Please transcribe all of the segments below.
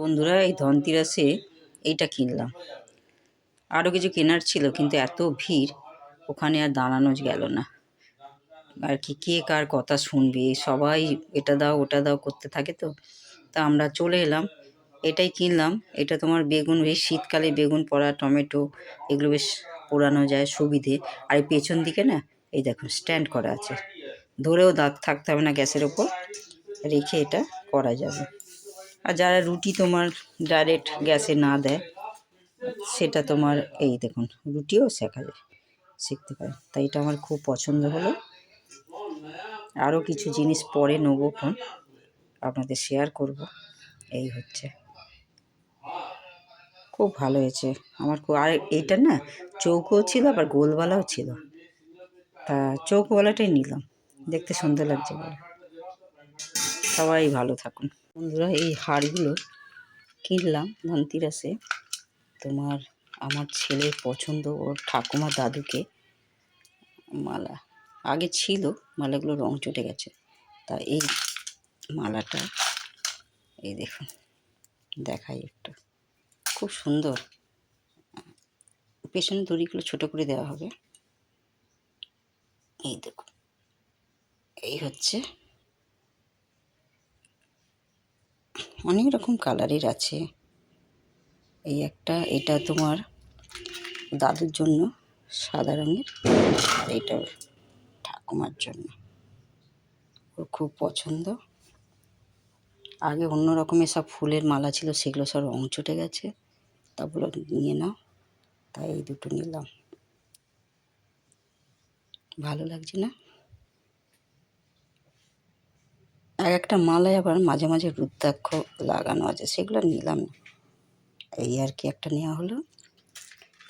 বন্ধুরা, এই ধনতেরাসে এইটা কিনলাম। আরও কিছু কেনার ছিল, কিন্তু এত ভিড় ওখানে আর দাঁড়ানো গেল না। আর কি, কে কার কথা শুনবে, সবাই এটা দাও ওটা দাও করতে থাকে। তো তা আমরা চলে এলাম, এটাই কিনলাম। এটা তোমার বেগুন, বেশ শীতকালে বেগুন পোড়া, টমেটো এগুলো বেশ পোড়ানো যায় সুবিধে। আর এই পেছন দিকে না, এই দেখুন স্ট্যান্ড করা আছে, ধরেও দাগ থাকতে হবে না, গ্যাসের ওপর রেখে এটা করা যাবে। আর যারা রুটি তোমার ডাইরেক্ট গ্যাসে না দেয়, সেটা তোমার এই দেখুন রুটিও শিখতে পারে। তাই এটা আমার খুব পছন্দ হলো। আরও কিছু জিনিস পরে নেবো, আপনাদের শেয়ার করব। এই হচ্ছে, খুব ভালো হয়েছে আমার খুব। আর এইটা না চৌকোও ছিল, আবার গোলওয়ালাও ছিল। তা চৌকোওয়ালাটাই নিলাম, দেখতে সুন্দর লাগছে বলে। সবাই ভালো থাকুন বন্ধুরা। এই হারগুলো কিনলাম ধনতেরাসে। তোমার আমার ছেলের পছন্দ, ওর ঠাকুমা দাদুকে মালা আগে ছিল, মালাগুলো রং চটে গেছে। তা এই মালাটা, এই দেখুন দেখাই একটু, খুব সুন্দর। পেছনের দড়িগুলো ছোট করে দেওয়া হবে। এই দেখুন, এই হচ্ছে, অনেক রকম কালারের আছে। এই একটা, এটা তোমার দাদুর জন্য সাদা রঙের, আর এটা ঠাকুমার জন্য, ওর খুব পছন্দ। আগে অন্য রকমের সব ফুলের মালা ছিল, সেগুলো সব রং চটে গেছে। তা বলো নিয়ে নাও, তাই এই দুটো নিলাম। ভালো লাগছে না? আর একটা মালায় আবার মাঝে মাঝে রুদ্রাক্ষ লাগানো আছে, সেগুলো নিলাম না। এই আর কি, একটা নেওয়া হলো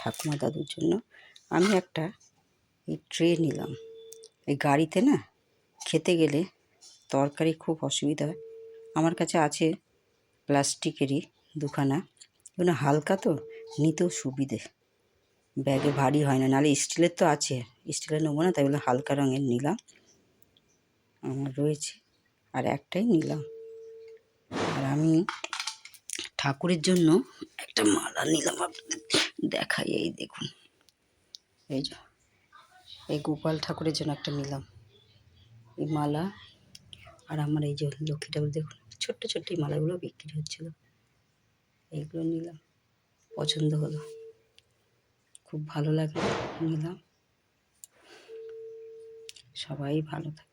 ঠাকুমা দাদুর জন্য। আমি একটা এই ট্রে নিলাম। এই গাড়িতে না খেতে গেলে তরকারি খুব অসুবিধা হয়। আমার কাছে আছে প্লাস্টিকেরই দুখানা, এগুলো হালকা তো, নিতেও সুবিধে, ব্যাগে ভারী হয় না। নাহলে স্টিলের তো আছে, স্টিলের নেবো না, তাই বলে হালকা রঙের নিলাম, আমার রয়েছে। আর একটাই নিলাম। আর আমি ঠাকুরের জন্য একটা মালা নিলাম, আপনাদের দেখাই। এই দেখুন, এই যে এই গোপাল ঠাকুরের জন্য একটা নিলাম এই মালা। আর আমার এই যে লক্ষ্মী ঠাকুর, দেখুন ছোট্ট ছোট্ট এই মালাগুলো বিক্রি হচ্ছিল, এইগুলো নিলাম। পছন্দ হলো, খুব ভালো লাগলো, নিলাম। সবাই ভালো থাকে।